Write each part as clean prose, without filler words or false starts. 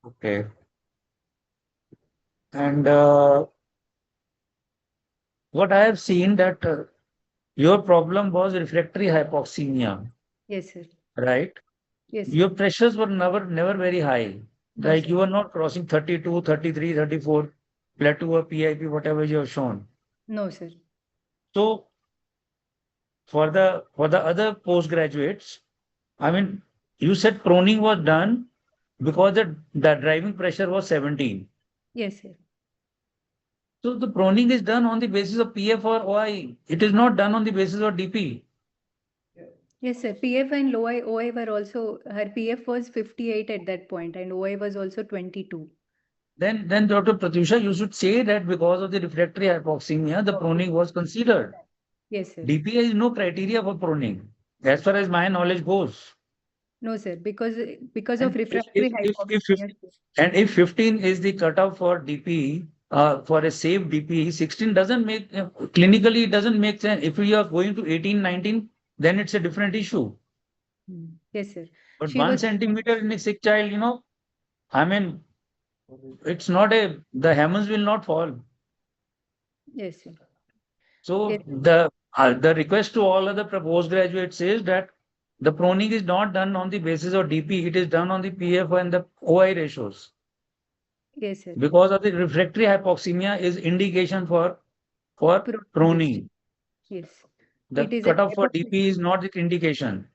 Okay. And what I have seen that your problem was refractory hypoxemia, Yes, sir. right? Yes, sir. Your pressures were never very high. No, Like sir. you were not crossing 32, 33, 34, plateau or PIP, whatever you have shown. No, sir. So for the other postgraduates, I mean, you said proning was done because the driving pressure was 17. Yes, sir. So the proning is done on the basis of PF or OI. It is not done on the basis of DP. Yes, sir. PF and low OI were also, her PF was 58 at that point and OI was also 22. Then Dr. Pratyusha, you should say that because of the refractory hypoxemia, the proning was considered. Yes, sir. DPI is no criteria for proning, as far as my knowledge goes. No, sir. Because of And refractory if hypoxemia. and if 15 is the cutoff for DP, for a safe DP, 16 doesn't make clinically it doesn't make sense. If you are going to 18, 19, then it's a different issue. Yes, sir. But She one was, centimeter in a sick child, I mean, it's not the heavens will not fall. yes, sir. Yes, So the request to all other proposed graduates is that the proning is not done on the basis of DP, it is done on the PF and the OI ratios. yes, sir. Because of the refractory hypoxemia is indication for Protein test. proning. Yes. The It is a cutoff type for of, DP is not the indication.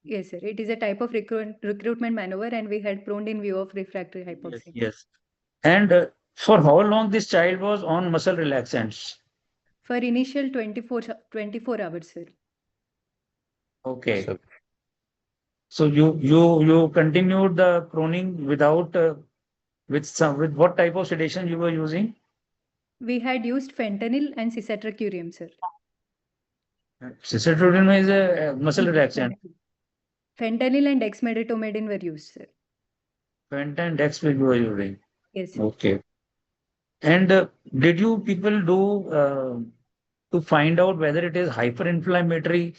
yes, sir. It is a type of recruitment maneuver and we had proned in view of refractory Yes, hypoxemia. yes. And for how long this child was on muscle relaxants? For initial 24 hours, sir. Okay. So So you continued the proning without with what type of sedation you were using? We had used fentanyl and cisatracurium, sir. Cisatrudine is a muscle relaxant. Fentanyl and dexmedetomidine were used, sir. Penta and Dex you were using. Yes, sir. Okay. And did you people do to find out whether it is hyperinflammatory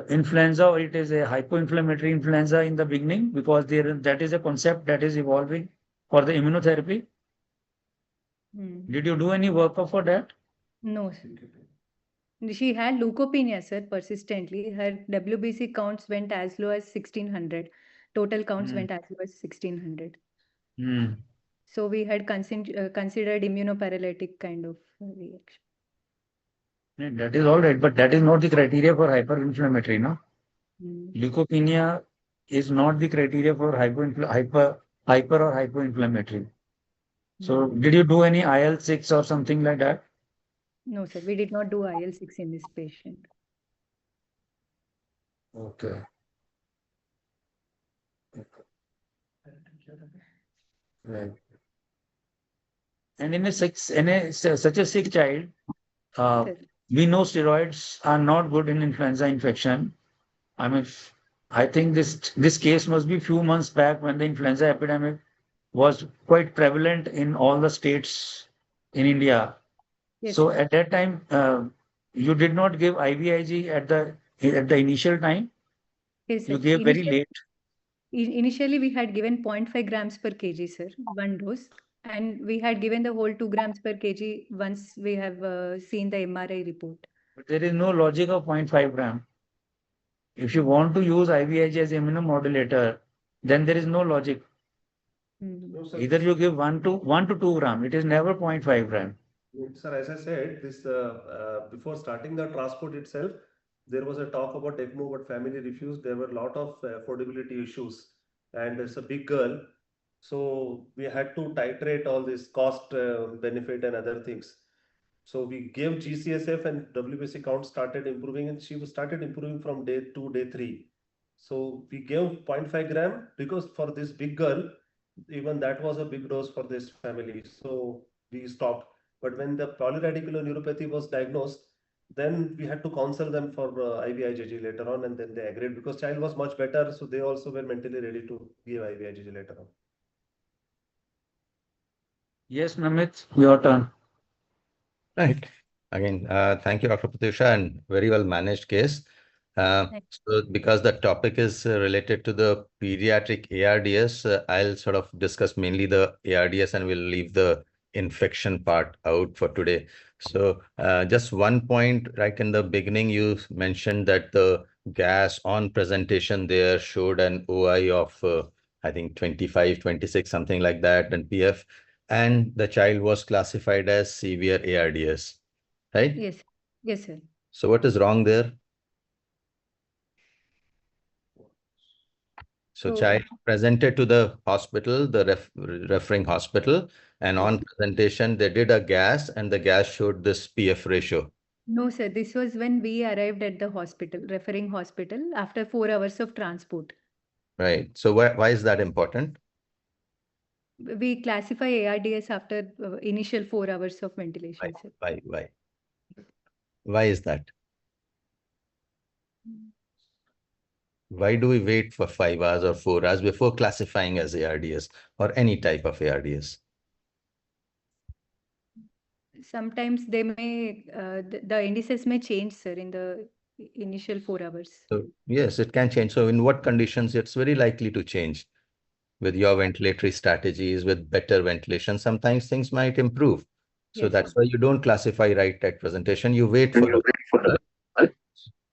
influenza or it is a hypoinflammatory influenza in the beginning? Because that is a concept that is evolving for the immunotherapy. Did you do any workup for that? No, sir. She had leukopenia, sir, persistently. Her WBC counts went as low as 1600. Total counts Hmm. went as low as 1600. Hmm. So we had considered immunoparalytic kind of reaction. Yeah, that is all right, but that is not the criteria for hyperinflammatory, no? Mm. Leukopenia is not the criteria for hyper or hypoinflammatory. So did you do any IL-6 or something like that? No, sir. We did not do IL-6 in this patient. Okay. Right. And such a sick child, uh, Sir. we know steroids are not good in influenza infection. I mean, I think this case must be few months back when the influenza epidemic was quite prevalent in all the states in India. Yes, So sir. at that time, you did not give IVIG at the initial time. Yes, You sir. gave very late. Initially, we had given 0.5 grams per kg, sir, one dose. And we had given the whole 2 grams per kg once we have seen the MRI report. But there is no logic of 0.5 gram. If you want to use IVIG as immunomodulator, then there is no logic. Mm. No, sir. Either you give 1 to 2 gram. It is never 0.5 gram. Sir, as I said, this before starting the transport itself, there was a talk about ECMO, but family refused. There were a lot of affordability issues, and it's a big girl, so we had to titrate all this cost, benefit, and other things. So we gave GCSF, and WBC count started improving, and she started improving from day 2, day 3. So we gave 0.5 gram because for this big girl, even that was a big dose for this family. So we stopped. But when the polyradicular neuropathy was diagnosed, then we had to counsel them for IVIGG later on, and then they agreed because child was much better, so they also were mentally ready to give IVIGG later on. Yes, Namit, your turn. right. Again, thank you, Dr. Pratyusha, and very well managed case. So because the topic is related to the pediatric ARDS, I'll sort of discuss mainly the ARDS and we'll leave the infection part out for today. So just one point right in the beginning, you mentioned that the gas on presentation there showed an OI of, I think 25, 26, something like that, and PF, and the child was classified as severe ARDS, right? Yes. Yes, sir. So what is wrong there? So So- child presented to the hospital, the referring hospital, and on presentation, they did a gas and the gas showed this PF ratio. No, sir. This was when we arrived at the hospital, referring hospital, after 4 hours of transport. Right. So why is that important? We classify ARDS after initial 4 hours of ventilation, sir. Why is that? Why do we wait for 5 hours or 4 hours before classifying as ARDS or any type of ARDS? Sometimes they may, the indices may change, sir, in the initial 4 hours. So yes, it can change. So in what conditions it's very likely to change? With your ventilatory strategies, with better ventilation, sometimes things might improve. So Yes, that's sir. why you don't classify right at presentation. You wait for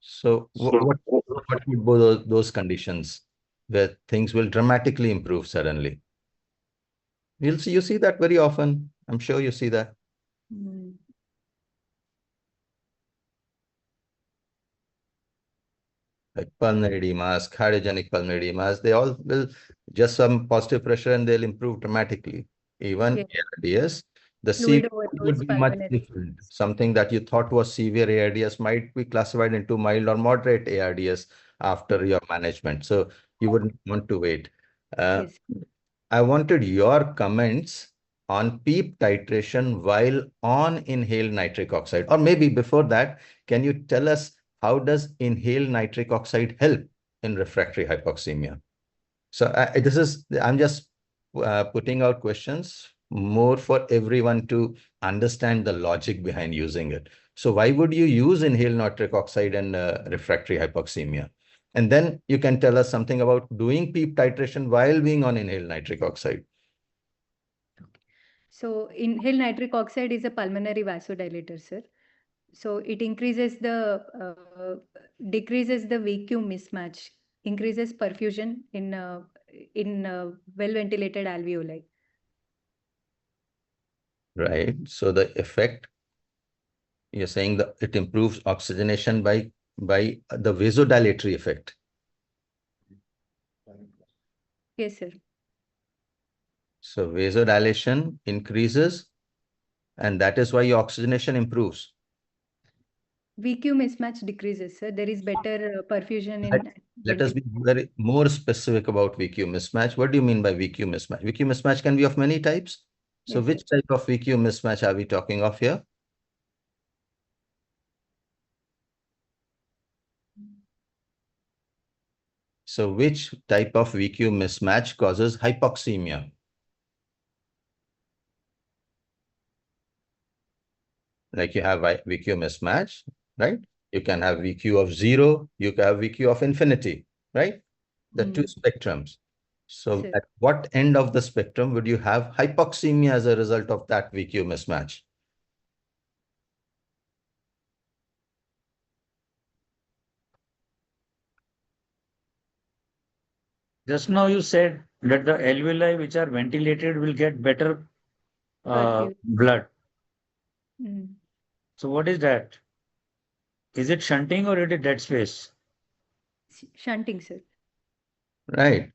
So what would be those conditions where things will dramatically improve suddenly? You see that very often. I'm sure you see that. Mm. Like pulmonary edemas, cardiogenic pulmonary edemas, they all will just some positive pressure and they'll improve dramatically. Even ARDS, the Fluid severe overdose, would be much pulmonary. different. Something that you thought was severe ARDS might be classified into mild or moderate ARDS after your management. So you wouldn't want to wait. Yes. I wanted your comments on PEEP titration while on inhaled nitric oxide, or maybe before that, can you tell us how does inhaled nitric oxide help in refractory hypoxemia? So I'm just putting out questions more for everyone to understand the logic behind using it. So why would you use inhaled nitric oxide in refractory hypoxemia? And then you can tell us something about doing PEEP titration while being on inhaled nitric oxide. So inhaled nitric oxide is a pulmonary vasodilator, sir. So it increases decreases the VQ mismatch, increases perfusion in well-ventilated alveoli. Right. So the effect, you're saying that it improves oxygenation by the vasodilatory effect. Yes, sir. So vasodilation increases, and that is why your oxygenation improves. VQ mismatch decreases, sir. There is better perfusion in. Let us be very more specific about VQ mismatch. What do you mean by VQ mismatch? VQ mismatch can be of many types. So Yes, which sir. type of VQ mismatch are we talking of here? So which type of VQ mismatch causes hypoxemia? Like you have VQ mismatch, right? You can have VQ of 0, you can have VQ of infinity, right? The two spectrums. So Sir. at what end of the spectrum would you have hypoxemia as a result of that VQ mismatch? Just now you said that the alveoli which are ventilated will get better blood. Mm. So what is that? Is it shunting or it is dead space? Shunting, sir. Right.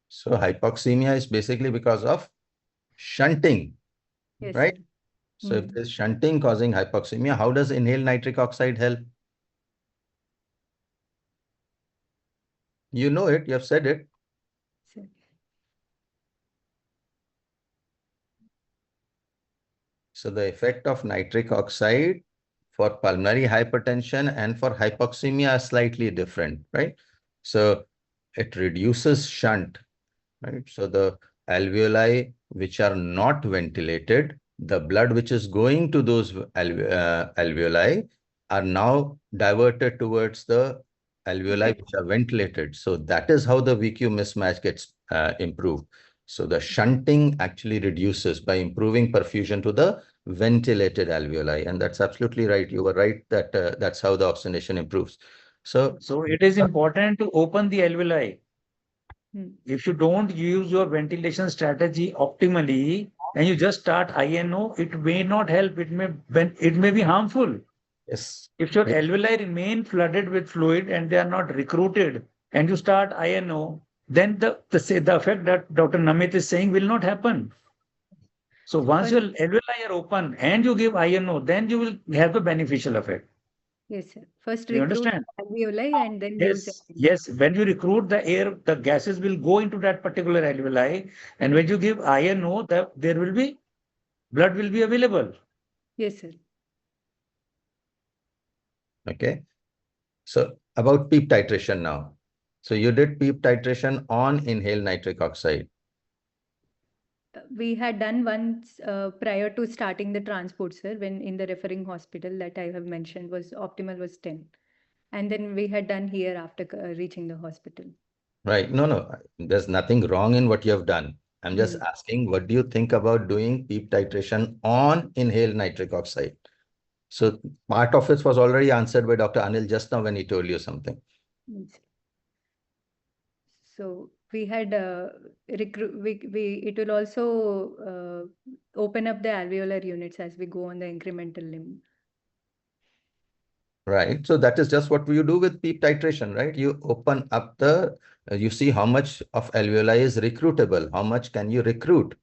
So hypoxemia is basically because of shunting, Yes, right? sir. So if there's shunting causing hypoxemia, how does inhaled nitric oxide help? You know it, you have said it. Sir. So the effect of nitric oxide for pulmonary hypertension and for hypoxemia are slightly different, right? So it reduces shunt, right? So the alveoli which are not ventilated, the blood which is going to those alveoli are now diverted towards the alveoli Right. which are ventilated. So that is how the VQ mismatch gets improved. So the shunting actually reduces by improving perfusion to the ventilated alveoli. And that's absolutely right. You were right that that's how the oxygenation improves. So So it is important to open the alveoli. Hmm. If you don't use your ventilation strategy optimally and you just start INO, it may not help. It may be harmful. yes, If your alveoli remain flooded with fluid and they are not recruited, and you start INO, then the effect that Dr. Namit is saying will not happen. So once First, your alveoli are open and you give INO, then you will have a beneficial effect. yes, sir. First You recruit understand? alveoli and then use Yes, alveoli. yes. When you recruit the air, the gases will go into that particular alveoli, and when you give INO, there will be blood will be available. Yes, sir. okay. So about PEEP titration now. So you did PEEP titration on inhaled nitric oxide. We had done once prior to starting the transport, sir, when in the referring hospital that I have mentioned was optimal was 10. And then we had done here after reaching the hospital. Right. No. There's nothing wrong in what you have done. I'm just Hmm. asking, what do you think about doing PEEP titration on inhaled nitric oxide? So part of it was already answered by Dr. Anil just now when he told you something. Yes. So we had it will also open up the alveolar units as we go on the incremental limb. Right. So that is just what you do with PEEP titration, right? You open up you see how much of alveoli is recruitable, how much can you recruit?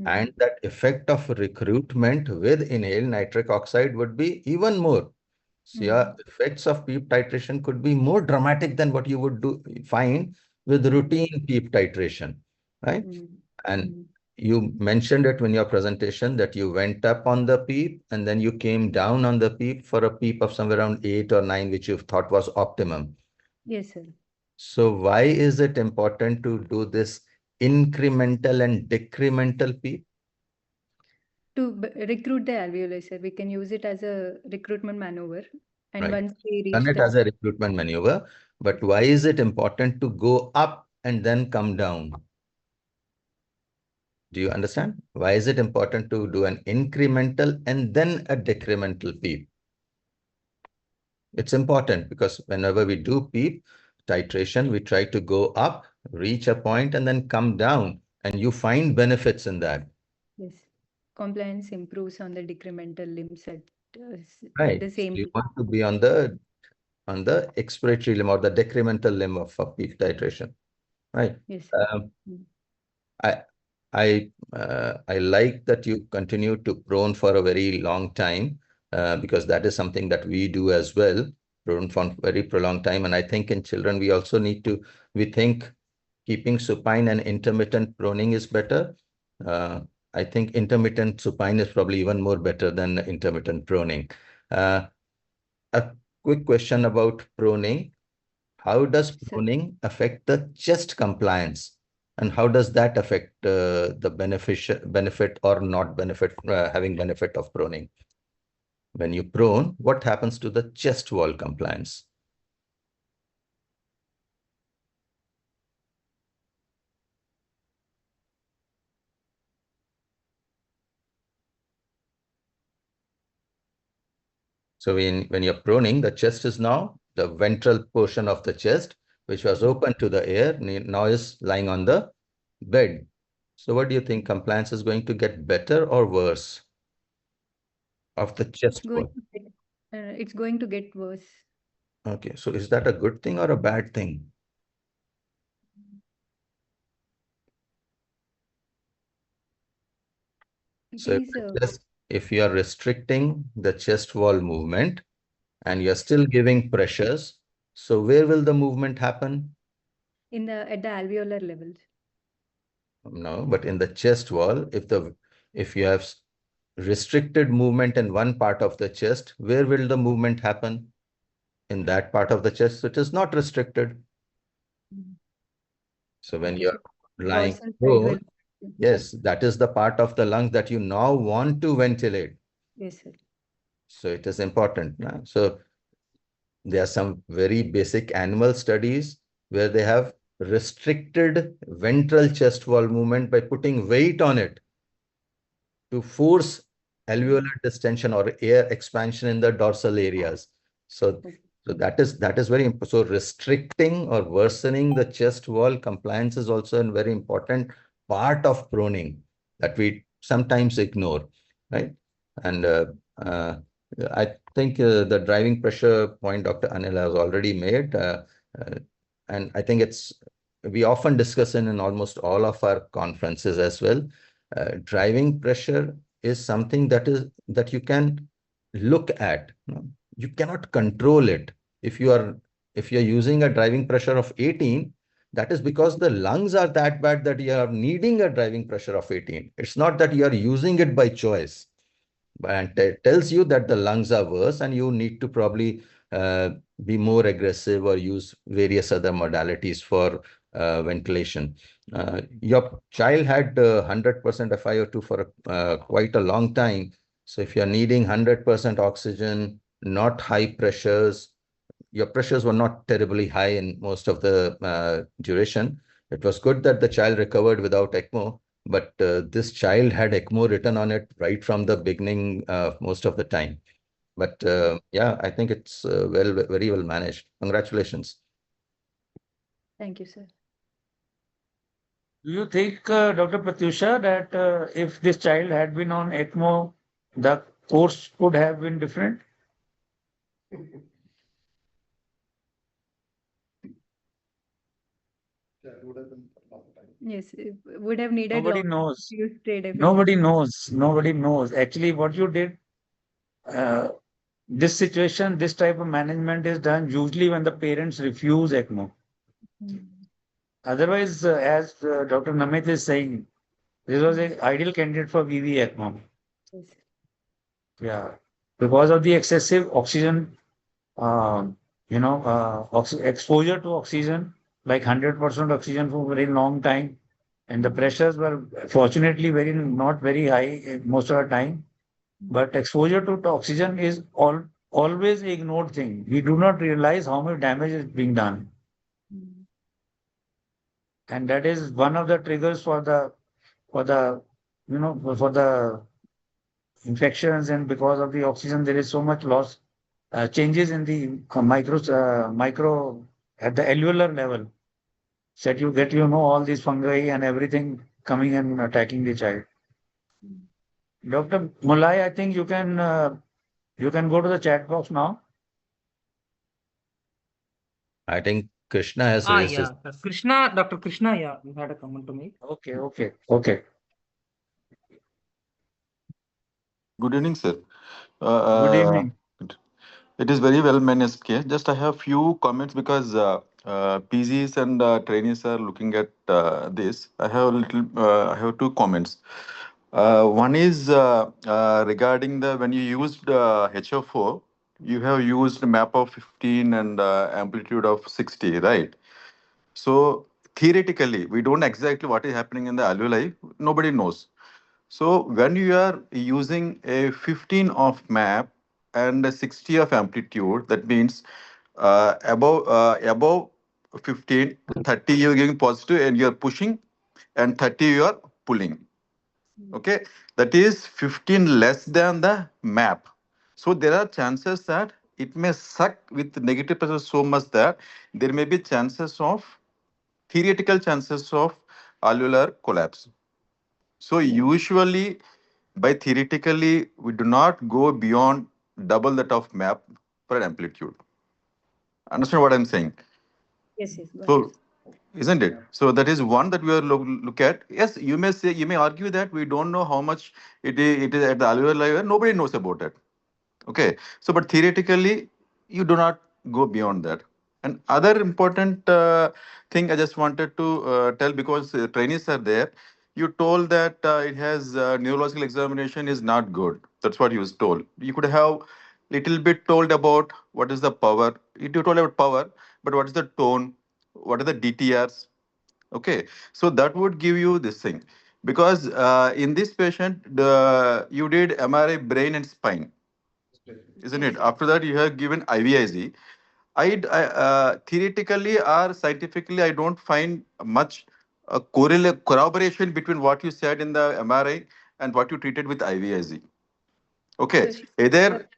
And that effect of recruitment with inhaled nitric oxide would be even more. So your effects of PEEP titration could be more dramatic than what you would find with routine PEEP titration, right? And you mentioned it in your presentation that you went up on the PEEP and then you came down on the PEEP for a PEEP of somewhere around 8 or 9, which you thought was optimum. Yes, sir. So why is it important to do this incremental and decremental PEEP? To recruit the alveoli, sir, we can use it as a recruitment maneuver. And Right. once we Done reach it the as a recruitment maneuver, but why is it important to go up and then come down? Do you understand? Why is it important to do an incremental and then a decremental PEEP? It's important because whenever we do PEEP titration, we try to go up, reach a point, and then come down, and you find benefits in that. yes, compliance improves on the decremental limbs at Right. the So same. you want to be on the expiratory limb or the decremental limb of PEEP titration, right? Yes. I I like that you continue to prone for a very long time because that is something that we do as well, prone for very prolonged time. And I think in children, we think keeping supine and intermittent proning is better. I think intermittent supine is probably even more better than intermittent proning. A quick question about proning. How does Sir, pruning affect the chest compliance? And how does that affect the benefit or not benefit, having benefit of pruning? When you prune, what happens to the chest wall compliance? So when you're pruning, the chest is now the ventral portion of the chest, which was open to the air, now is lying on the bed. So what do you think? Compliance is going to get better or worse of the chest wall? it's going to get worse. Okay, so is that a good thing or a bad thing? It So is if you are restricting the chest wall movement and you're still giving pressures, so where will the movement happen? at the alveolar levels. No, but in the chest wall, if you have restricted movement in one part of the chest, where will the movement happen? In that part of the chest, which is not restricted. So when Okay, you're so lying dorsal side prone, will. yes, that is the part of the lung that you now want to ventilate. Yes, sir. So it is important. So there are some very basic animal studies where they have restricted ventral chest wall movement by putting weight on it to force alveolar distension or air expansion in the dorsal areas. So, so that is very important. So restricting or worsening the chest wall compliance is also a very important part of proning that we sometimes ignore, right? And uh, I think the driving pressure point Dr. Anil has already made, uh, and I think we often discuss in almost all of our conferences as well. Driving pressure is something that you can look at. You cannot control it. If you're using a driving pressure of 18, that is because the lungs are that bad that you are needing a driving pressure of 18. It's not that you are using it by choice. And it tells you that the lungs are worse and you need to probably uh, be more aggressive or use various other modalities for ventilation. Your child had 100% FiO2 for quite a long time. So if you're needing 100% oxygen, not high pressures, your pressures were not terribly high in most of the duration. It was good that the child recovered without ECMO, but this child had ECMO written on it right from the beginning most of the time. But yeah, I think it's very well managed. Congratulations. Thank you, sir. Do you think, Dr. Pratyusha, that if this child had been on ECMO, the course could have been different? Yes, it would have needed Nobody long knows. to stay definitely. Nobody knows. Nobody knows. Actually, what you did, this situation, this type of management is done usually when the parents refuse ECMO. Otherwise, as Dr. Namit is saying, this was an ideal candidate for VV ECMO. Yes. Yeah, because of the excessive oxygen, exposure to oxygen, like 100% oxygen for a very long time, and the pressures were fortunately not very high most of the time. But exposure to oxygen is always an ignored thing. We do not realize how much damage is being done. And that is one of the triggers for the for the infections, and because of the oxygen there is so much loss, changes in the micro at the alveolar level, that you get all these fungi and everything coming and attacking the child. Dr. Mulai, I think you can go to the chat box now. I think Krishna has raised his. Yeah. Krishna, Dr. Krishna, yeah, you had a comment to make. Okay. Good evening, sir. Good evening. It is very well managed case. Just I have few comments because PGs and trainees are looking at this. I have two comments. One is regarding the when you used HO4, you have used map of 15 and amplitude of 60, right? So theoretically, we don't exactly what is happening in the alveoli. Nobody knows. So when you are using a 15 of map and a 60 of amplitude, that means above 15, 30 you're giving positive and you're pushing, and 30 you are pulling. Okay, that is 15 less than the map. So there are chances that it may suck with negative pressure so much that there may be chances of theoretical chances of alveolar collapse. So usually, by theoretically, we do not go beyond double that of map per amplitude. Understand what I'm saying? Yes, got it. So, isn't it? So that is one that we are look at. Yes, you may say, you may argue that we don't know how much it is at the alveolar level. Nobody knows about it. Okay. So, but theoretically, you do not go beyond that. And other important thing I just wanted to tell, because trainees are there. You told that it has neurological examination is not good. That's what you was told. You could have little bit told about what is the power. You told about power, but what is the tone? What are the DTRs? Okay, so that would give you this thing, because in this patient, you did MRI brain and spine. isn't Yes, it? sir. After that, you have given IVIG. Theoretically or scientifically, I don't find much corroboration between what you said in the MRI and what you treated with IVIG. So Okay, she, either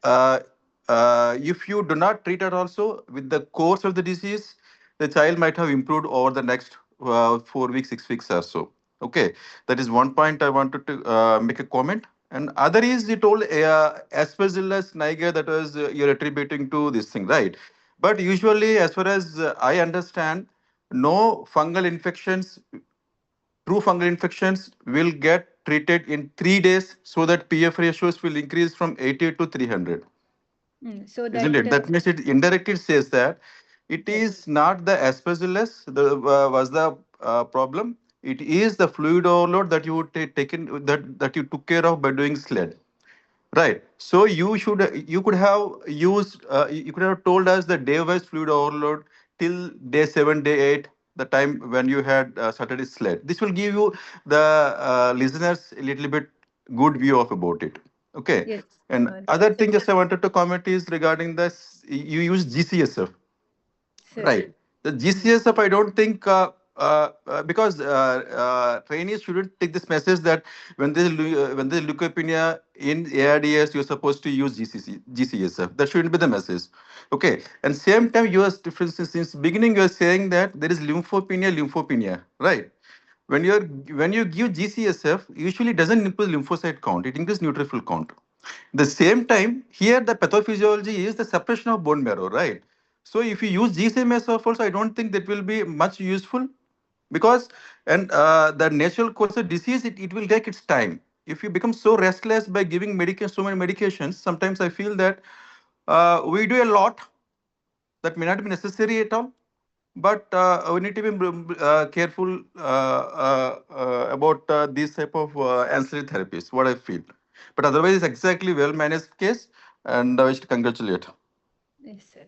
if you do not treat it also with the course of the disease, the child might have improved over the next 4 weeks, 6 weeks or so. Okay, that is one point I wanted to make a comment. And other is you told Aspergillus niger, that was you're attributing to this thing, right? But usually, as far as I understand, no fungal infections, true fungal infections will get treated in 3 days so that PF ratios will increase from 80 to 300. so Isn't that it? That means it indirectly says that it is not the aspergillus was the problem. It is the fluid overload that you would taken that you took care of by doing sled. Right. So you could have used you could have told us the day wise fluid overload till day 7, day 8, the time when you had started a sled. This will give you the listeners a little bit good view of about it. Okay. yes, And other thing just I wanted to comment is regarding this. You use GCSF. sir. Right. The Mm. GCSF, I don't think because trainees shouldn't take this message that when there's leukopenia in ARDS, you're supposed to use GCSF. That shouldn't be the message. Okay. And same time, you are, for instance, since beginning, you are saying that there is lymphopenia, right? When you give GCSF, usually doesn't increase lymphocyte count. It increases neutrophil count. The same time, here the pathophysiology is the suppression of bone marrow, right? So if you use GCMSF also, I don't think that will be much useful because and the natural course of disease, it will take its time. If you become so restless by giving medication, so many medications, sometimes I feel that we do a lot that may not be necessary at all. But we need to be careful about these type of ancillary therapies. What I feel, but otherwise, it's exactly well managed case, and I wish to congratulate. Yes, sir.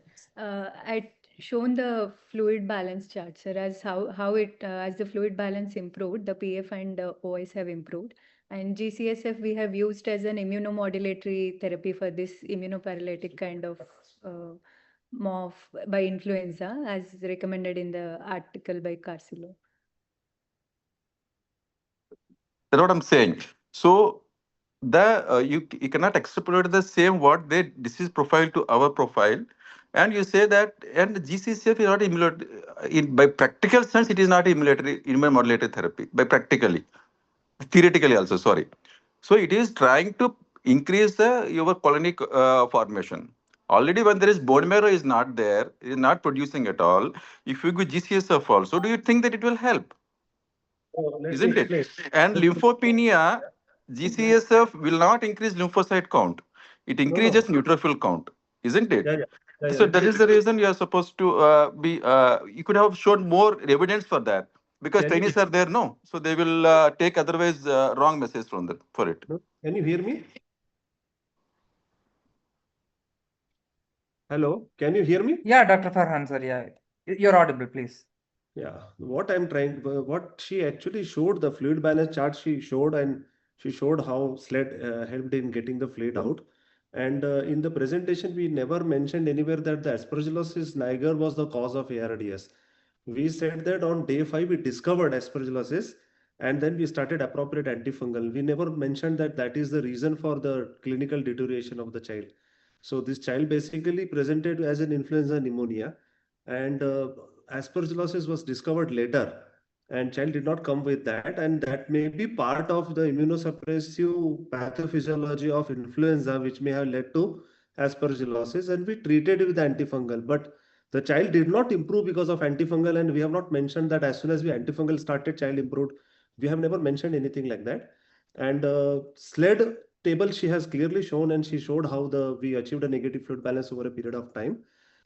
I'd shown the fluid balance chart, sir, as how it as the fluid balance improved, the PF and OS have improved, and GCSF we have used as an immunomodulatory therapy for this immunoparalytic kind of MOF by influenza, as recommended in the article by Carcillo. That's what I'm saying. So the you cannot extrapolate the same what their disease profile to our profile, and you say that and GCCF is not in by practical sense it is not immunomodulatory therapy by practically, theoretically also, sorry. So it is trying to increase the your colonic formation. Already when there is bone marrow is not there, is not producing at all. If you give GCSF also, do you think that it will help? So let me Isn't it? explain. And lymphopenia, GCSF will not increase lymphocyte count. It No, no. increases neutrophil count, isn't it? Yeah, yeah. Yeah, yeah. So Let that me is the explain. reason you are supposed to be. You could have shown more evidence for that because Can you trainees are there, no. So they will take otherwise wrong message from that for it. no, can you hear me? Hello, can you hear me? Yeah, Dr. Farhan, sir. Yeah, you're audible, please. Yeah, what she actually showed, the fluid balance chart she showed, and she showed how SLED helped in getting the fluid out. And in the presentation, we never mentioned anywhere that the aspergillosis niger was the cause of ARDS. We said that on day 5, we discovered aspergillosis, and then we started appropriate antifungal. We never mentioned that that is the reason for the clinical deterioration of the child. So this child basically presented as an influenza pneumonia, and aspergillosis was discovered later, and child did not come with that, and that may be part of the immunosuppressive pathophysiology of influenza which may have led to aspergillosis, and we treated it with antifungal, but the child did not improve because of antifungal, and we have not mentioned that as soon as we antifungal started, child improved. We have never mentioned anything like that. And SLED table she has clearly shown, and she showed how we achieved a negative fluid balance over a period of time.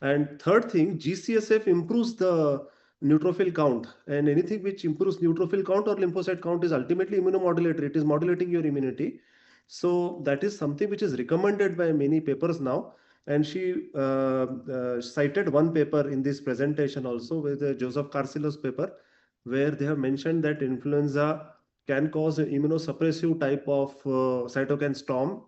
And third thing, GCSF improves the neutrophil count, and anything which improves neutrophil count or lymphocyte count is ultimately immunomodulatory. It is modulating your immunity. So that is something which is recommended by many papers now. And she cited one paper in this presentation also with Joseph Carcillo's paper, where they have mentioned that influenza can cause an immunosuppressive type of cytokine storm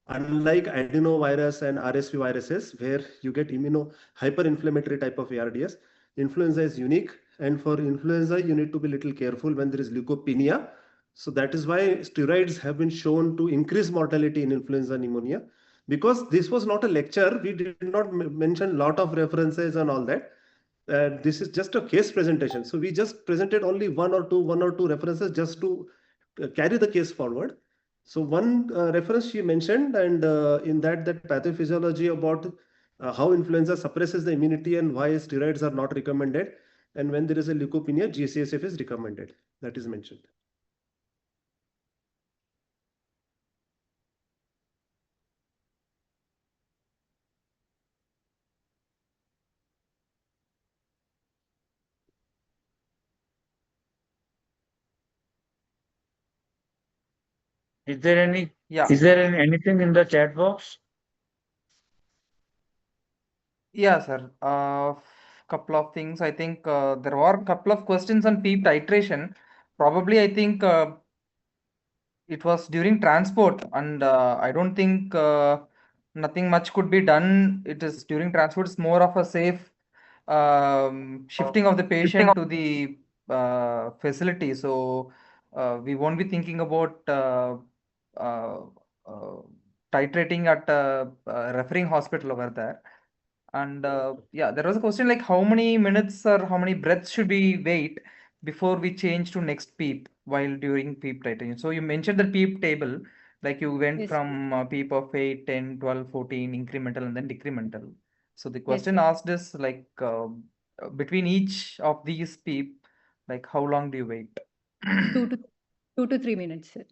Unlike adenovirus and RSV viruses, where you get hyperinflammatory type of ARDS, influenza is unique. And for influenza, you need to be a little careful when there is leukopenia. So that is why steroids have been shown to increase mortality in influenza pneumonia. Because this was not a lecture, we did not mention a lot of references and all that. This is just a case presentation. So we just presented only one or two references just to carry the case forward. So one reference she mentioned, and in that pathophysiology about how influenza suppresses the immunity and why steroids are not recommended, and when there is a leukopenia, GCSF is recommended. That is mentioned. Is there any, Yeah. is there anything in the chat box? Yeah, sir. Couple of things. I think there were a couple of questions on PEEP titration. Probably, I think it was during transport, and I don't think nothing much could be done. It is during transport. It's more of a safe shifting of the patient to the facility. So we won't be thinking about uh, uh, titrating at a referring hospital over there. And yeah, there was a question like how many minutes or how many breaths should we wait before we change to next PEEP while during PEEP titration. So you mentioned the PEEP table, like you went Yes, from PEEP of 8, 10, 12, 14, incremental and then decremental. So the yes, question sir. asked is like between each of these PEEP, like how long do you wait? 2 to 3 minutes, sir.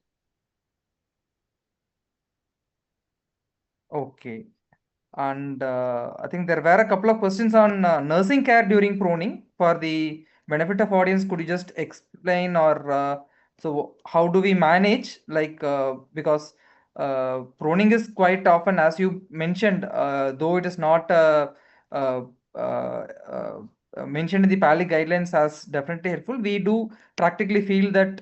Okay. And I think there were a couple of questions on nursing care during proning. For the benefit of audience, could you just explain or so how do we manage like because proning is quite often, as you mentioned, though it is not uh, uh, uh, mentioned in the PALI guidelines as definitely helpful, we do practically feel that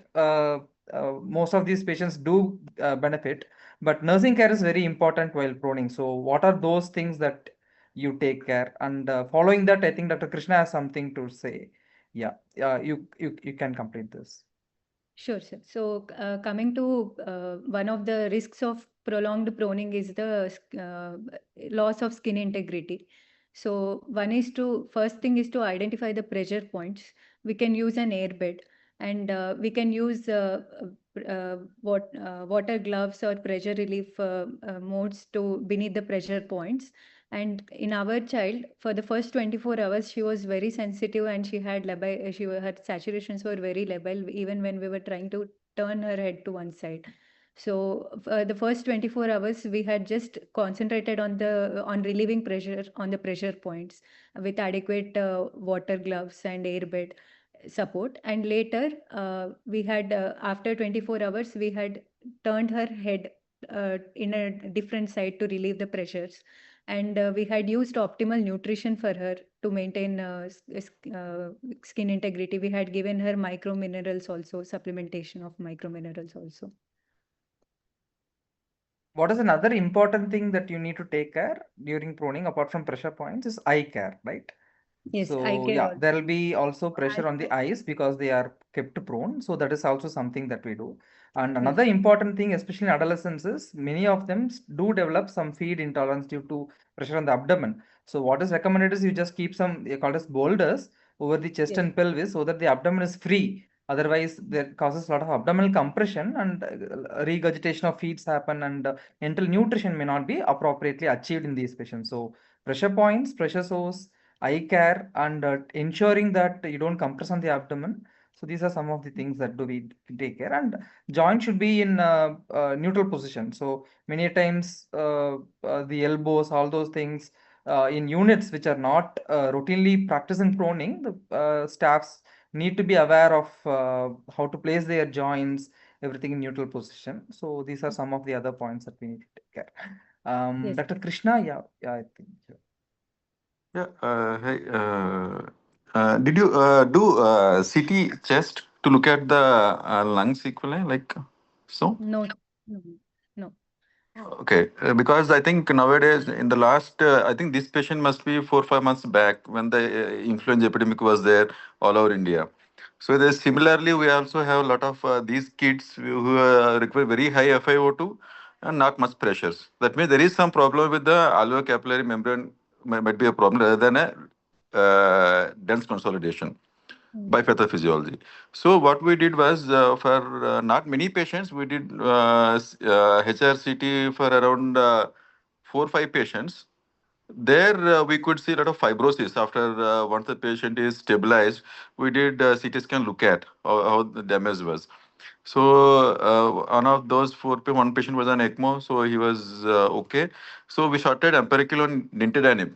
most of these patients do benefit. But nursing care is very important while proning. So, what are those things that you take care? And following that, I think Dr. Krishna has something to say. Yeah, you can complete this. Sure, sir. So, coming to one of the risks of prolonged proning is the loss of skin integrity. So, first thing is to identify the pressure points. We can use an airbed, and we can use water gloves or pressure relief modes to beneath the pressure points. And in our child, for the first 24 hours, she was very sensitive and she had her saturations were very labile even when we were trying to turn her head to one side. So the first 24 hours, we had just concentrated on relieving pressure on the pressure points with adequate water gloves and airbed support. And later, we had after 24 hours, we had turned her head in a different side to relieve the pressures, and we had used optimal nutrition for her to maintain skin integrity. We had given her micro minerals also, supplementation of micro minerals also. What is another important thing that you need to take care during proning apart from pressure points is eye care, right? Yes, eye So care yeah, also. there will be also pressure on the Also, eyes because they are kept prone. So that is also something that we do. And yes, another important thing, especially in adolescents, is many of them do develop some feed intolerance due to pressure on the abdomen. So what is recommended is you just keep some, they called as boulders over the chest yes, and pelvis so that the abdomen is free. Otherwise, that causes a lot of abdominal compression and regurgitation of feeds happen, and enteral nutrition may not be appropriately achieved in these patients. So pressure points, pressure sores, eye care, and ensuring that you don't compress on the abdomen. So these are some of the things that do we take care. And joint should be in neutral position. So many times the elbows, all those things in units which are not routinely practicing proning, the staffs need to be aware of how to place their joints, everything in neutral position. So these are some of the other points that we need to take care. yes. Dr. Krishna, yeah, I think. Yeah. Hey, did you do CT chest to look at the lung sequelae like so? No, no, no. Okay, because I think nowadays, in the last, I think this patient must be 4 5 months back when the influenza epidemic was there all over India. So there's similarly, we also have a lot of these kids who require very high FiO2 and not much pressures. That means there is some problem with the alveolar membrane, might be a problem rather than a dense consolidation by pathophysiology. So what we did was for not many patients, we did HRCT for around 4 5 patients. There we could see a lot of fibrosis after once the patient is stabilized. We did CT scan look at how the damage was. So one of those one patient was on ECMO, so he was okay. So we started empirical on nintedanib,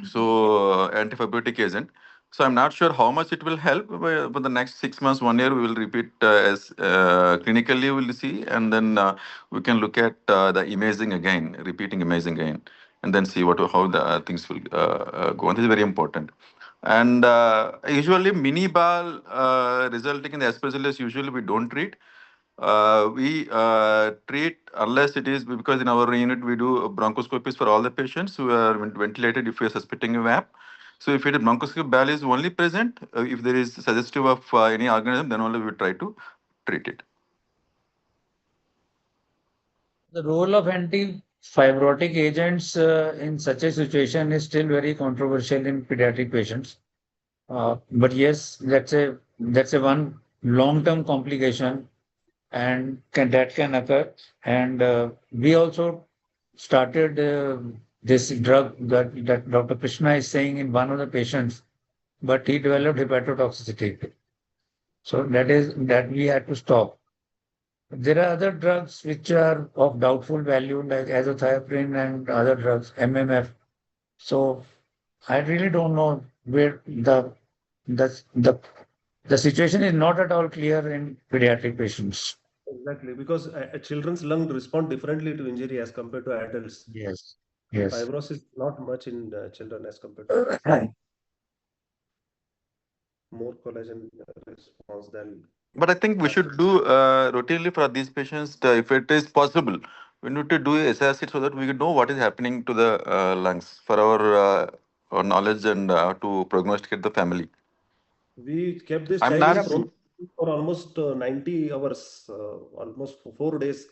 so antifibrotic agent. So I'm not sure how much it will help, but for the next 6 months, 1 year, we will repeat as clinically we'll see, and then we can look at the imaging again, repeating imaging again, and then see how the things will go. And this is very important. And usually, mini ball resulting in the aspergillus, usually we don't treat. We treat unless it is because in our unit we do bronchoscopies for all the patients who are ventilated if we are suspecting a VAP. So if it is bronchoscopic ball is only present, if there is suggestive of any organism, then only we try to treat it. The role of anti-fibrotic agents in such a situation is still very controversial in pediatric patients. But yes, that's a one long-term complication and that can occur. And we also started this drug that Dr. Krishna is saying in one of the patients, but he developed hepatotoxicity. So that we had to stop. There are other drugs which are of doubtful value, like azathioprine and other drugs, MMF. So I really don't know where the the the situation is not at all clear in pediatric patients. Exactly, because a children's lung respond differently to injury as compared to adults. Yes, yes. Fibrosis not much in children as compared to adults. More collagen response than. But I think we should do routinely for these patients, if it is possible. We need to do SRC so that we know what is happening to the lungs for our knowledge and to prognosticate the family. We kept this I'm child not. in prone for almost 90 hours, almost for 4 days.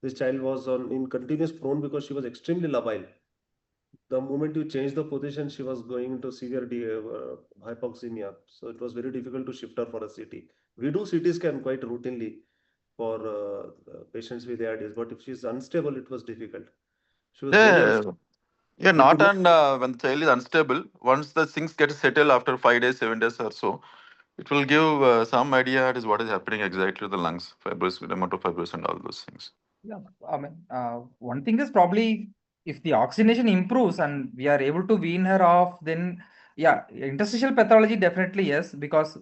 This child was in continuous prone because she was extremely labile. The moment you change the position, she was going into severe hypoxemia. So it was very difficult to shift her for a CT. We do CT scan quite routinely for patients with ARDS, but if she's unstable, it was difficult. She was very Yeah, unstable. yeah, We not could not. on when the child is unstable. Once the things get settled after 5 days, 7 days or so, it will give some idea as what is happening exactly to the lungs, fibrosis, amount of fibrosis, and all those things. Yeah, I mean, one thing is probably if the oxygenation improves and we are able to wean her off, then yeah, interstitial pathology definitely yes, because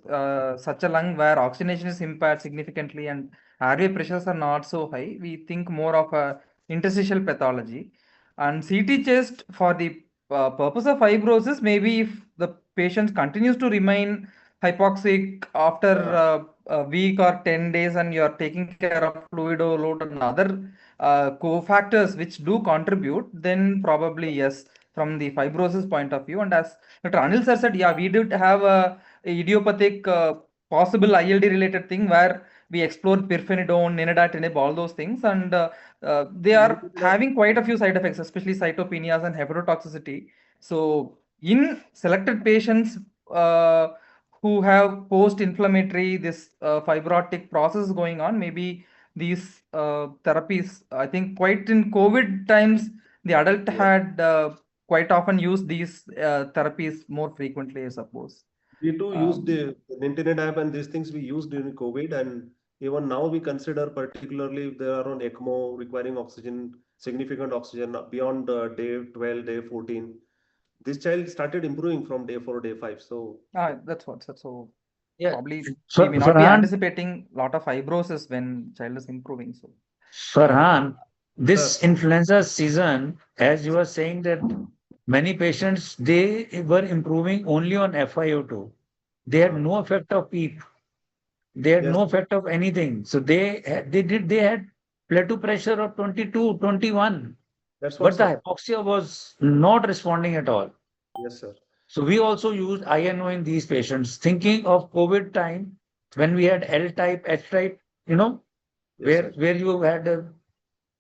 such a lung where oxygenation is impaired significantly and airway pressures are not so high, we think more of a interstitial pathology. And CT chest for the purpose of fibrosis, maybe if the patient continues to remain hypoxic after a week or 10 days and you are taking care of fluid overload and other cofactors which do contribute, then probably yes, from the fibrosis point of view. And as Dr. Anil sir said, yeah, we did have a idiopathic possible ILD related thing where we explored pirfenidone, nintedanib, all those things, and they are having quite a few side effects, especially cytopenias and hepatotoxicity. So in selected patients who have post-inflammatory this fibrotic process going on, maybe these therapies, I think quite in COVID times, the adult had quite often used these therapies more frequently, I suppose. We do use Um, the nintedanib and these things we used during COVID, and even now we consider, particularly if they are on ECMO requiring oxygen, significant oxygen beyond day 12, day 14. This child started improving from day 4, day 5. So that's so Yeah. probably we So may not be Farhan, anticipating a lot of fibrosis when child is improving. So Farhan, this sir, influenza season, as you were saying that many patients, they were improving only on FiO2. They had no effect of PEEP. They had yes, no effect of anything. So they had plateau pressure of 22, 21, That's what, but the sir. hypoxia was not responding at all. Yes, sir. So we also used INO in these patients, thinking of COVID time when we had L type, H type, Yes, sir. where you had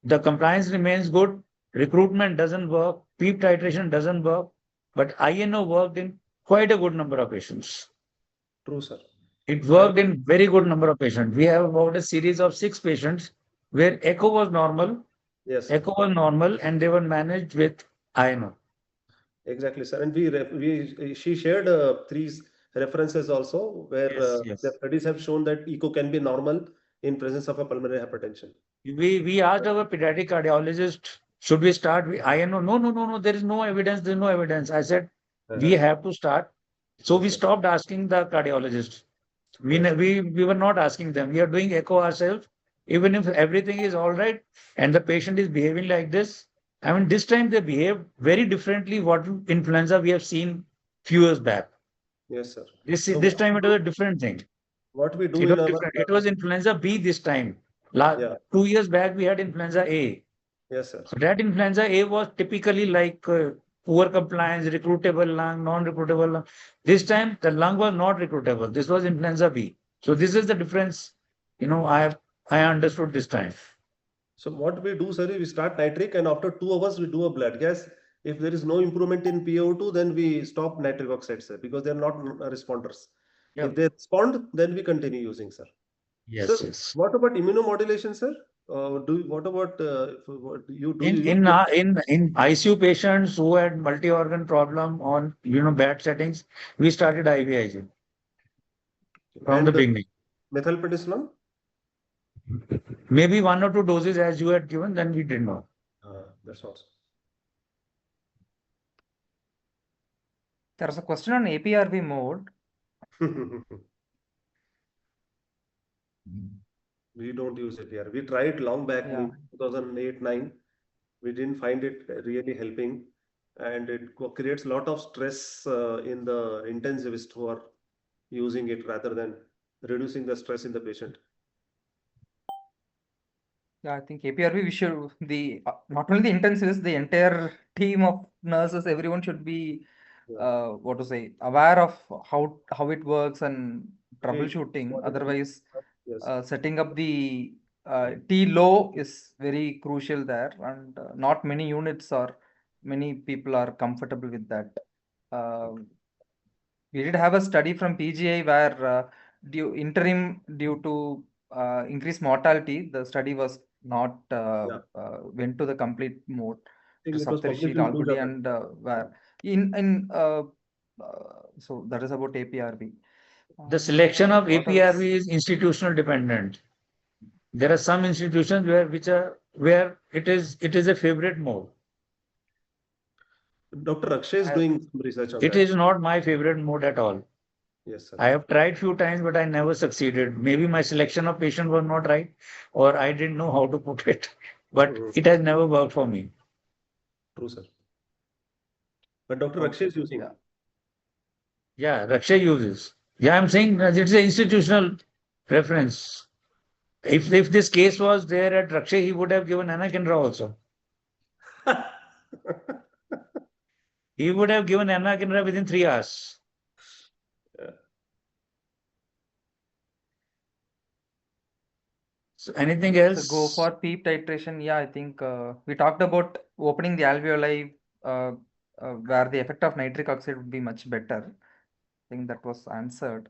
the compliance remains good, recruitment doesn't work, PEEP titration doesn't work, but INO worked in quite a good number of patients. True, sir. It I worked in very good number of patients. We have about a series of 6 patients where echo was normal, Yes, sir. and they were managed with INO. Exactly, sir. And she shared three references also where Yes, the yes. studies have shown that echo can be normal in presence of a pulmonary hypertension. We asked our pediatric cardiologist, should we start with INO? No, there is no evidence, there is no evidence. I said, we Uh-huh. have to start. So Yes, we sir. stopped asking the cardiologist. Yes. We were not asking them. We are doing echo ourselves. Even if everything is all right and the patient is behaving like this, I mean, this time they behave very differently what influenza we have seen few years back. Yes, sir. This So this time it was a different thing. what we do It was in our different. It was influenza B this time. Last yeah, 2 years back we had influenza A. yes, sir. So that influenza A was typically like poor compliance, recruitable lung, non-recruitable lung. This time the lung was not recruitable. This was influenza B. So this is the difference. I understood this time. So what we do, sir, is we start nitric and after 2 hours we do a blood gas. If there is no improvement in PO2, then we stop nitric oxide, sir, because they are not responders. Yeah. If they respond, then we continue using, sir. Yes, Sir, yes. what about immunomodulation, sir? What about you In use? in ICU patients who had multi-organ problem on bad settings, we started IVIG from the And beginning. methylprednisolone? Maybe 1 or 2 doses as you had given, then we did not. That's also. There's a question on APRV mode. We don't use APR. We tried long back Yeah. in 2008-9. We didn't find it really helping, and it creates a lot of stress in the intensivist who are using it rather than reducing the stress in the patient. Yeah, I think APRV, we should, not only the intensivists, the entire team of nurses, everyone should be, Yeah. what to say, aware of how it works and Hey, troubleshooting. what is- Otherwise, Yes. setting up the T low is very crucial there, and not many units or many people are comfortable with that. We did have a study from PGI where due to increased mortality, the study was not Yeah. went to the complete mode I to think it was Saptarishi, published in Lalgudi, Gujarat. and where so that is about APRV. The selection of What else? APRV is institutional dependent. There are some institutions where it is a favorite mode. Dr. Akshay is doing some research on It that. is not my favorite mode at all. Yes, sir. I have tried few times, but I never succeeded. Maybe my selection of patient was not right, or I didn't know how to put it. But it has never worked for me. True, sir. But Dr. Okay, Akshay is using. yeah. Yeah, Rakshay uses. Yeah, I'm saying that it's an institutional preference. If this case was there at Rakshay, he would have given anakinra also. He would have given anakinra within 3 hours. Yeah. So anything So else? go for PEEP titration. Yeah, I think we talked about opening the alveoli where the effect of nitric oxide would be much better. I think that was answered.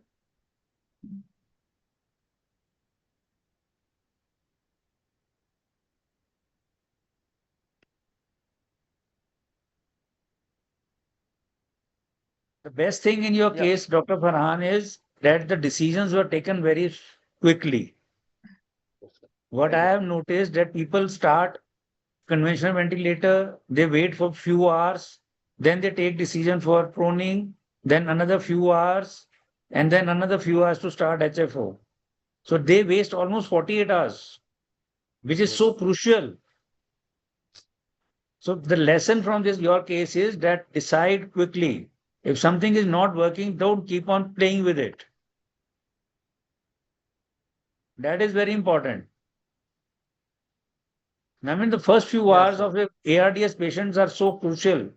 The best thing in your Yeah. case, Dr. Farhan, is that the decisions were taken very quickly. What I have noticed that people start conventional ventilator, they wait for few hours, then they take decision for proning, then another few hours, and then another few hours to start HFO. So they waste almost 48 hours, which is so crucial. So the lesson from your case is that decide quickly. If something is not working, don't keep on playing with it. That is very important. I mean, the first few Yeah, hours sir. of the ARDS patients are so crucial.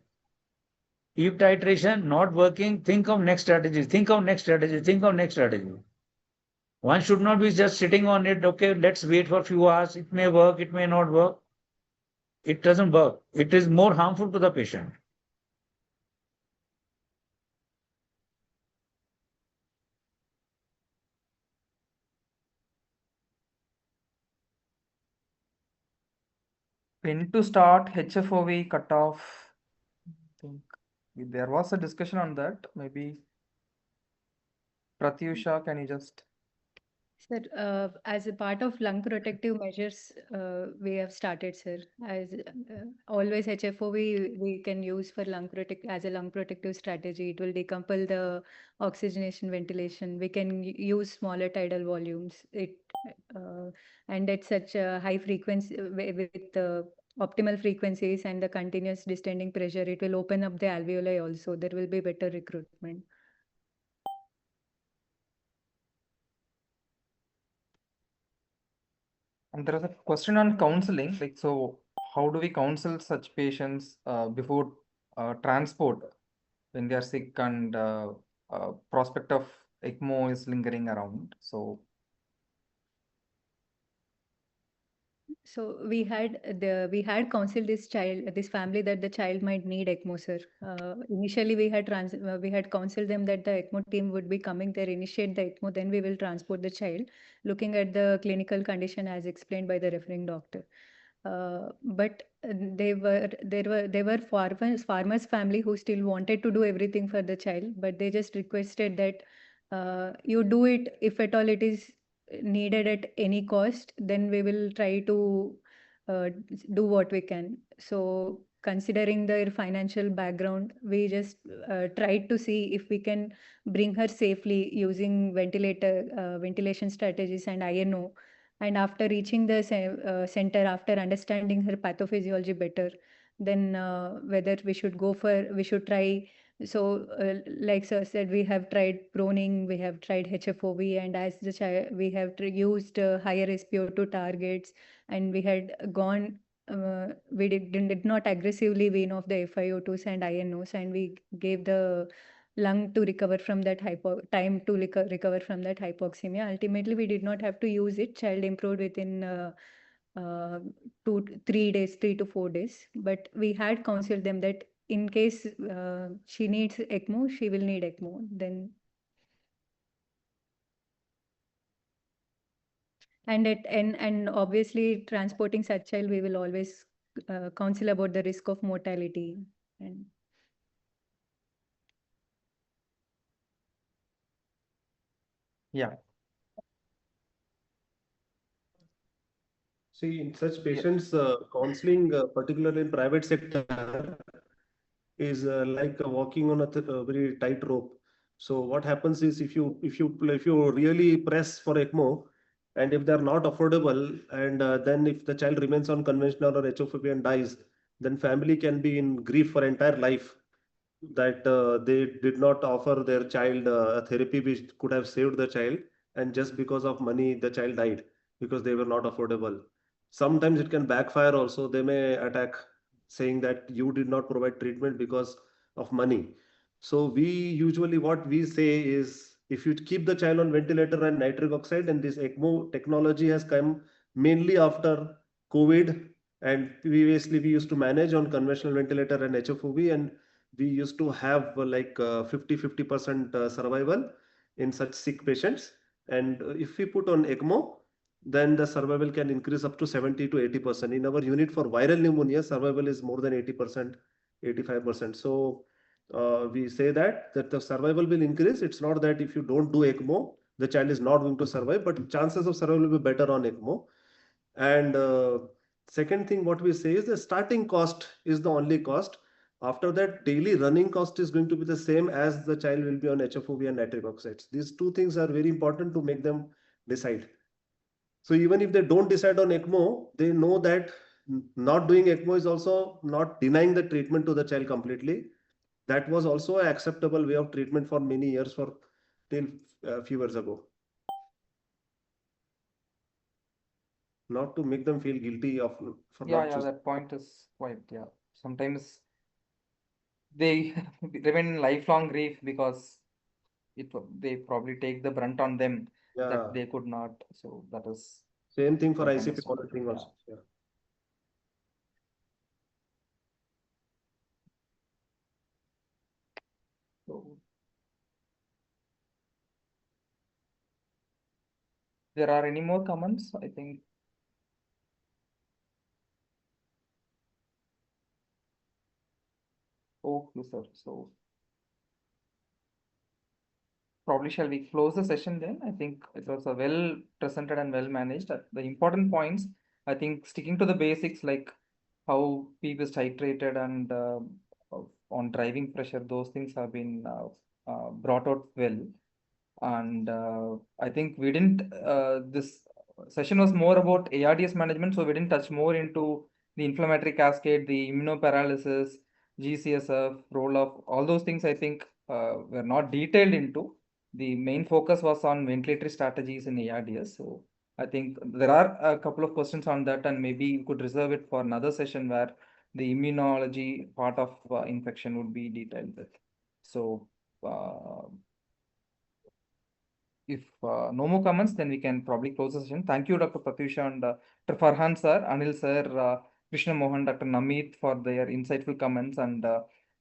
If titration not working, think of next strategy, think of next strategy, think of next strategy. One should not be just sitting on it. Okay, let's wait for a few hours. It may work, it may not work. It doesn't work. It is more harmful to the patient. When to start HFOV cutoff? I think there was a discussion on that. Maybe Pratyusha, can you just? Sir, as a part of lung protective measures, we have started, sir. As always, HFO we can use for as a lung protective strategy. It will decouple the oxygenation ventilation. We can use smaller tidal volumes. Uh, and at such a high frequency with the optimal frequencies and the continuous distending pressure, it will open up the alveoli also. There will be better recruitment. And there is a question on counseling. Like, so how do we counsel such patients before transport when they are sick and prospect of ECMO is lingering around? So So we had counseled this family that the child might need ECMO, sir. Initially, we had counseled them that the ECMO team would be coming there, initiate the ECMO, then we will transport the child, looking at the clinical condition as explained by the referring doctor. But there were farmers family who still wanted to do everything for the child, but they just requested that you do it if at all it is needed at any cost, then we will try to do what we can. So considering their financial background, we just tried to see if we can bring her safely using ventilation strategies and INO. And after reaching the center, after understanding her pathophysiology better, then whether we should try. So, like sir said, we have tried proning, we have tried HFOV, and as the child, we have used higher SpO2 targets, and we had gone. Did not aggressively wean off the FiO2s and INOs, and we gave the lung to recover from that time to recover from that hypoxemia. Ultimately, we did not have to use it. Child improved within 3 to 3 days, 3 to 4 days. But we had counseled them that in case she needs ECMO, she will need ECMO. Then and obviously transporting such child, we will always counsel about the risk of mortality. And yeah, See, in such patients, counseling, particularly in private sector, is like walking on a very tight rope. So what happens is if you really press for ECMO, and if they're not affordable, and then if the child remains on conventional or HFOP and dies, then family can be in grief for entire life that they did not offer their child a therapy which could have saved the child, and just because of money the child died because they were not affordable. Sometimes it can backfire also. They may attack saying that you did not provide treatment because of money. So we usually, what we say is, if you keep the child on ventilator and nitric oxide, and this ECMO technology has come mainly after COVID, and previously we used to manage on conventional ventilator and HFOV, and we used to have 50% survival in such sick patients. And if we put on ECMO, then the survival can increase up to 70 to 80%. In our unit for viral pneumonia, survival is more than 80%, 85%. So we say that the survival will increase. It's not that if you don't do ECMO, the child is not going to survive, but chances of survival will be better on ECMO. And second thing, what we say is the starting cost is the only cost. After that, daily running cost is going to be the same as the child will be on HFOV and nitric oxides. These two things are very important to make them decide. So even if they don't decide on ECMO, they know that not doing ECMO is also not denying the treatment to the child completely. That was also an acceptable way of treatment for many years, for till a few years ago. not to make them feel guilty for Yeah, not yeah, choosing. that point is quite, yeah. Sometimes they remain in lifelong grief because they probably take the brunt on them Yeah, that they could not. So that is same thing for quite ICP understandable. monitoring Yeah. also. Yeah. So there are any more comments? I think. Okay, sir. So probably shall we close the session then? I think it was a well presented and well managed. The important points, I think sticking to the basics like how PEEP is titrated and on driving pressure, those things have been brought out well. And I think we didn't, this session was more about ARDS management, so we didn't touch more into the inflammatory cascade, the immunoparalysis, GCSF, roll-off, all those things I think were not detailed into. The main focus was on ventilatory strategies in ARDS. So I think there are a couple of questions on that, and maybe you could reserve it for another session where the immunology part of infection would be detailed with. So if no more comments, then we can probably close the session. Thank you, Dr. Pratyusha and Dr. Farhan sir, Anil sir, Krishna Mohan, Dr. Namit for their insightful comments. And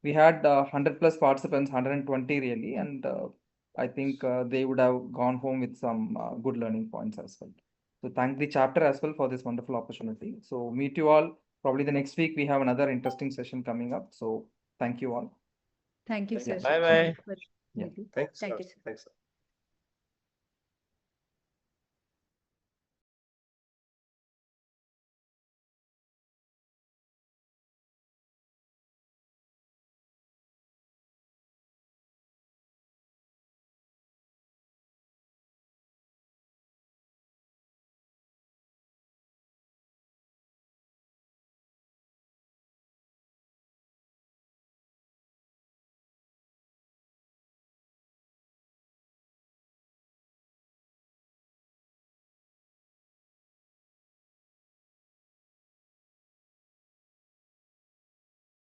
we had 100 plus participants, 120 really, and I think they would have gone home with some good learning points as well. So thank the chapter as well for this wonderful opportunity. So meet you all. Probably the next week we have another interesting session coming up. So thank you all. Thank you, Thank you. sir. Bye bye. for Yeah. meeting. Thanks, Thank sir. you, sir. Thanks, sir.